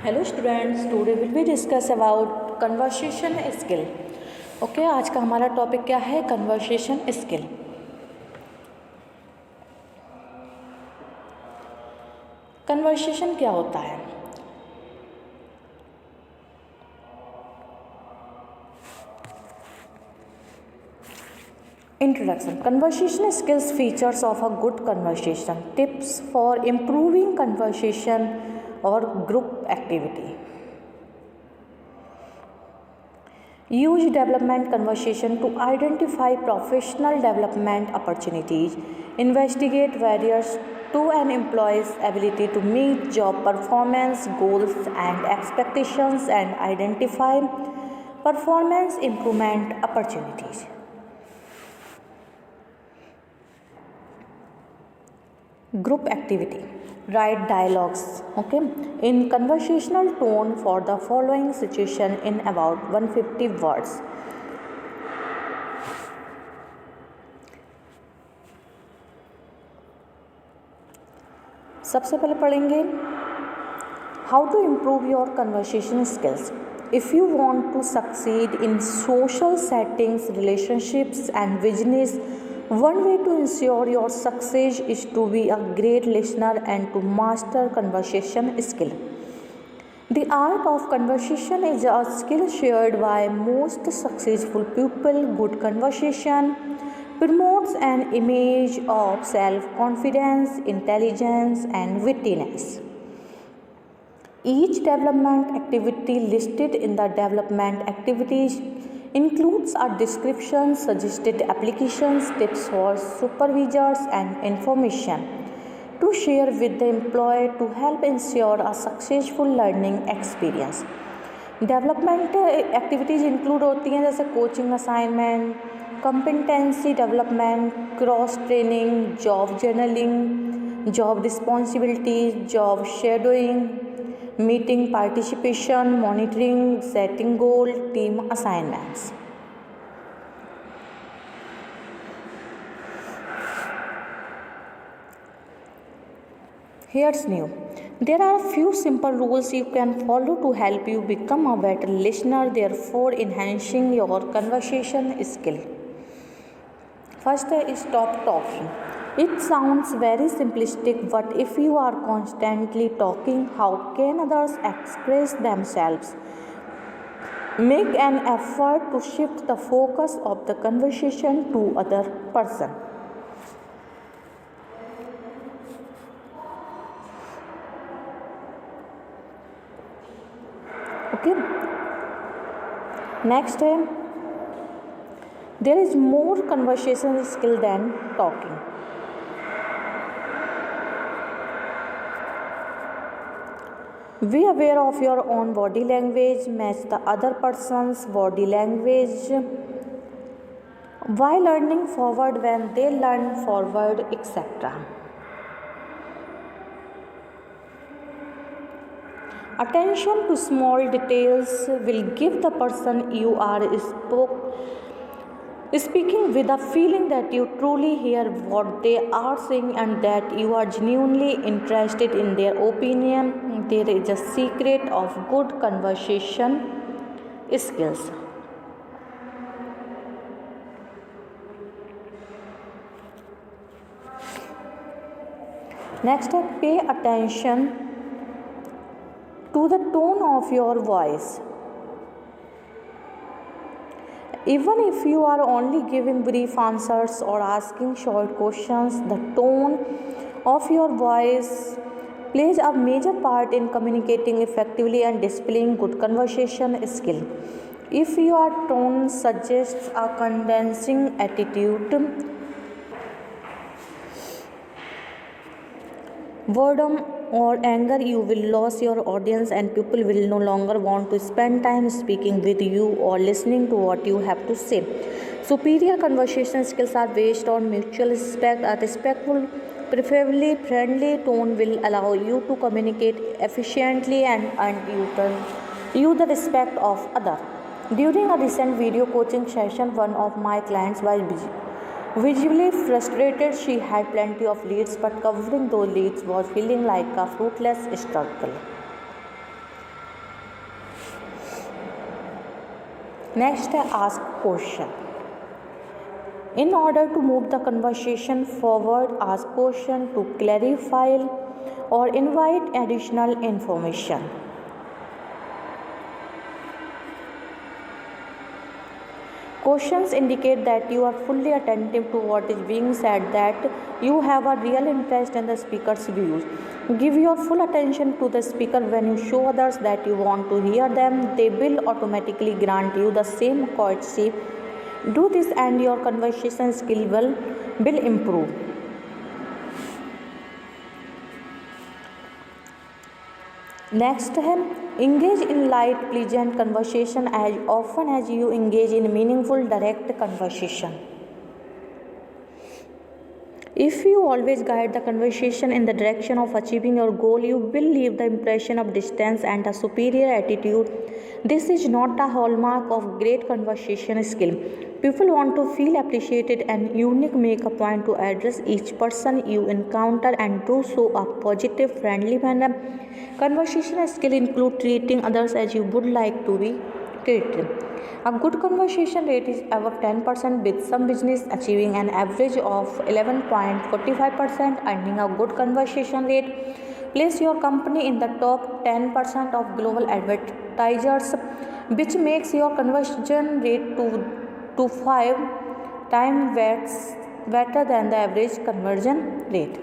Hello students, today will be discuss about conversation skill. Okay, आज का हमारा topic क्या है? Conversation skill. कन्वर्सेशन क्या होता है? Introduction. Conversation skills features of a good conversation. Tips for improving conversation or group activity. Use development conversation to identify professional development opportunities. Investigate barriers to an employee's ability to meet job performance goals and expectations and identify performance improvement opportunities. Group activity. Write dialogues, okay, in conversational tone for the following situation in about 150 words. सबसे पहले पढ़ेंगे how to improve your conversation skills. If you want to succeed in social settings, relationships and business, one way to ensure your success is to be a great listener and to master conversation skill. The art of conversation is a skill shared by most successful people. Good conversation promotes an image of self-confidence, intelligence and wittiness. Each development activity listed in the development activities includes a description, suggested applications, tips for supervisors and information to share with the employee to help ensure a successful learning experience. Development activities include होती हैं जैसे coaching assignment, competency development, cross training, job journaling, job responsibilities, job shadowing, meeting participation, monitoring, setting goal, team assignments. Here's new. There are a few simple rules you can follow to help you become a better listener, therefore enhancing your conversation skill. First is stop talking. It sounds very simplistic, but if you are constantly talking, how can others express themselves? Make an effort to shift the focus of the conversation to other person. Okay. Next, there is more conversation skill than talking. Be aware of your own body language, match the other person's body language while learning forward when they learn forward, etc. Attention to small details will give the person you are speaking with a feeling that you truly hear what they are saying and that you are genuinely interested in their opinion. There is a secret of good conversation skills. Next, pay attention to the tone of your voice. Even if you are only giving brief answers or asking short questions, the tone of your voice plays a major part in communicating effectively and displaying good conversation skill. If your tone suggests a condescending attitude, boredom or anger, you will lose your audience and people will no longer want to spend time speaking with you or listening to what you have to say. Superior conversation skills are based on mutual respect. A respectful, preferably friendly tone will allow you to communicate efficiently and earn you the respect of others. During a recent video coaching session, one of my clients was visibly frustrated. She had plenty of leads, but covering those leads was feeling like a fruitless struggle. Next, ask question. In order to move the conversation forward, ask question to clarify or invite additional information. Questions indicate that you are fully attentive to what is being said, that you have a real interest in the speaker's views. Give your full attention to the speaker. When you show others that you want to hear them, they will automatically grant you the same courtesy. Do this and your conversation skill will improve. Next है engage in light pleasant conversation as often as you engage in meaningful direct conversation. If you always guide the conversation in the direction of achieving your goal, you will leave the impression of distance and a superior attitude. This is not a hallmark of great conversation skill. People want to feel appreciated and unique. Make a point to address each person you encounter and do so a positive, friendly manner. Conversation skill include treating others as you would like to be treated. A good conversation rate is above 10%, with some business achieving an average of 11.45%. Earning a good conversation rate place your company in the top 10% of global advertisers, which makes your conversion rate to 5 times better than the average conversion rate.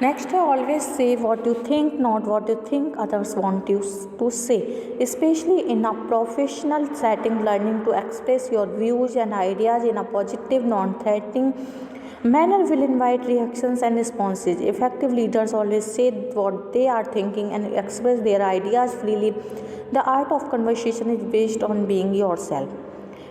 Next, always say what you think, not what you think others want you to say. Especially in a professional setting, learning to express your views and ideas in a positive, non-threatening manner will invite reactions and responses. Effective leaders always say what they are thinking and express their ideas freely. The art of conversation is based on being yourself.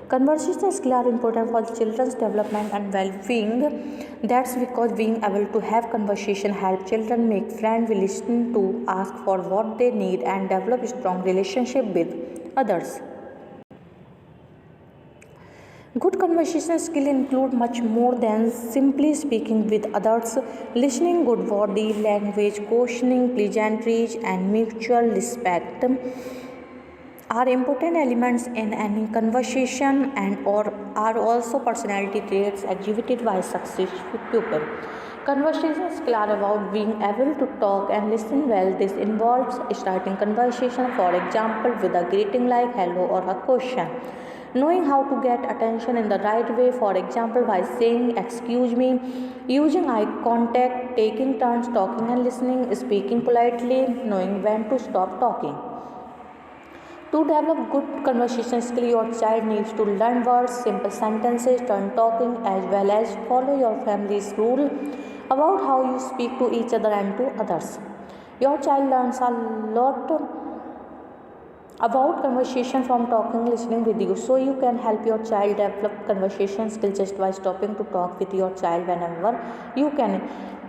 Conversation skills are important for children's development and well-being. That's because being able to have conversation help children make friends, listen to, ask for what they need, and develop strong relationship with others. Good conversation skills include much more than simply speaking with others. Listening, good body language, questioning, pleasantries, and mutual respect are important elements in any conversation and or are also personality traits exhibited by successful people. Conversation skills are about being able to talk and listen well. This involves starting conversation, for example, with a greeting like hello or a question. Knowing how to get attention in the right way, for example, by saying excuse me, using eye contact, taking turns talking and listening, speaking politely, knowing when to stop talking. To develop good conversation skill, your child needs to learn words, simple sentences, turn talking, as well as follow your family's rule about how you speak to each other and to others. Your child learns a lot about conversation from talking, listening with you, so you can help your child develop conversation skills just by stopping to talk with your child whenever you can.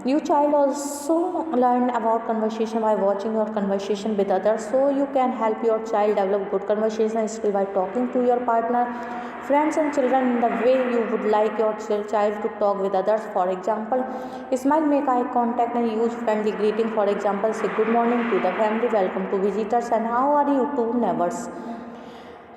Your child also learn about conversation by watching your conversation with others, so you can help your child develop good conversation skill by talking to your partner, friends and children in the way you would like your child to talk with others. For example, smile, make eye contact and use friendly greeting. For example, say good morning to the family, welcome to visitors, and how are you to neighbors.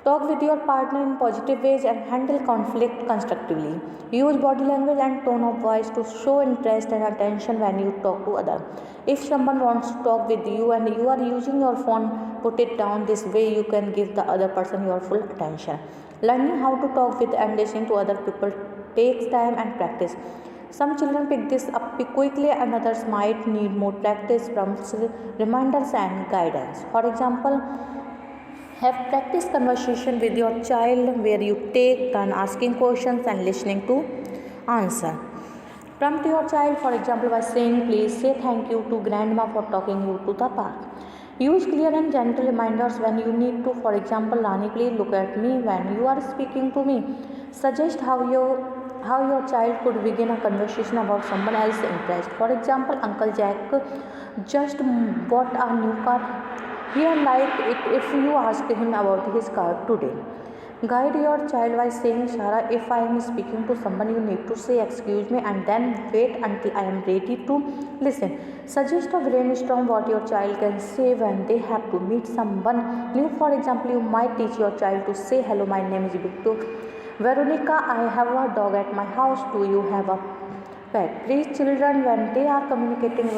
Talk with your partner in positive ways and handle conflict constructively. Use body language and tone of voice to show interest and attention when you talk to others. If someone wants to talk with you and you are using your phone, put it down. This way you can give the other person your full attention. Learning how to talk with and listen to other people takes time and practice. Some children pick this up quickly and others might need more practice, prompts, reminders and guidance. For example, have practice conversation with your child where you take turn asking questions and listening to answer. Prompt your child, for example, by saying, please say thank you to grandma for taking you to the park. Use clear and gentle reminders when you need to. For example, Rani, please look at me when you are speaking to me. Suggest how your child could begin a conversation about someone else's interest. For example, Uncle Jack just bought a new car. He might like it if you ask him about his car today. Guide your child by saying, Shara, if I am speaking to someone, you need to say, excuse me, and then wait until I am ready to listen. Suggest or brainstorm what your child can say when they have to meet someone new. For example, you might teach your child to say, hello, my name is Victor. Veronica, I have a dog at my house. Do you have a pet? Please, children, when they are communicating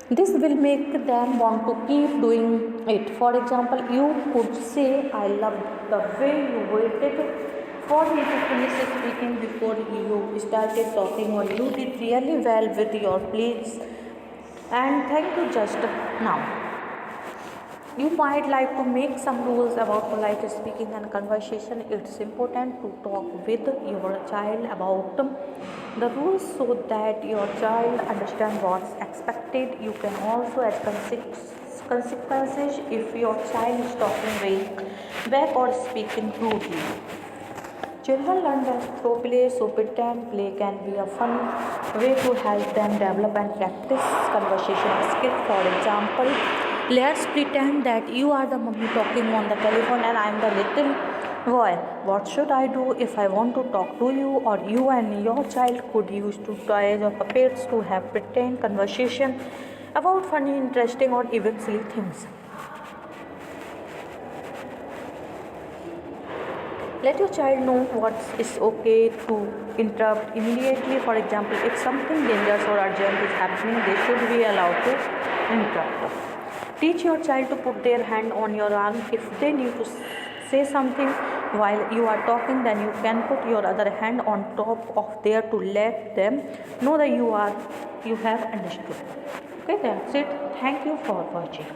this will make them want to keep doing it. For example, you could say, I love the way you waited for me to finish speaking before you started talking, or you did really well with your please and thank you just now. You might like to make some rules about polite speaking and conversation. It's important to talk with your child about the rules so that your child understands what's expected. You can also add consequences if your child is talking way back or speaking rudely. Children learn that through play, so pretend play can be a fun way to help them develop and practice conversation skills. For example, let's pretend that you are the mummy talking on the telephone and I am the little boy. What should I do if I want to talk to you? Or you and your child could use two toys or puppets to have pretend conversation about funny, interesting, or even silly things. Let your child know what is okay to interrupt immediately. For example, if something dangerous or urgent is happening, they should be allowed to interrupt. Teach your child to put their hand on your arm. If they need to say something while you are talking, then you can put your other hand on top of there to let them know that you have understood. Okay, that's it. Thank you for watching.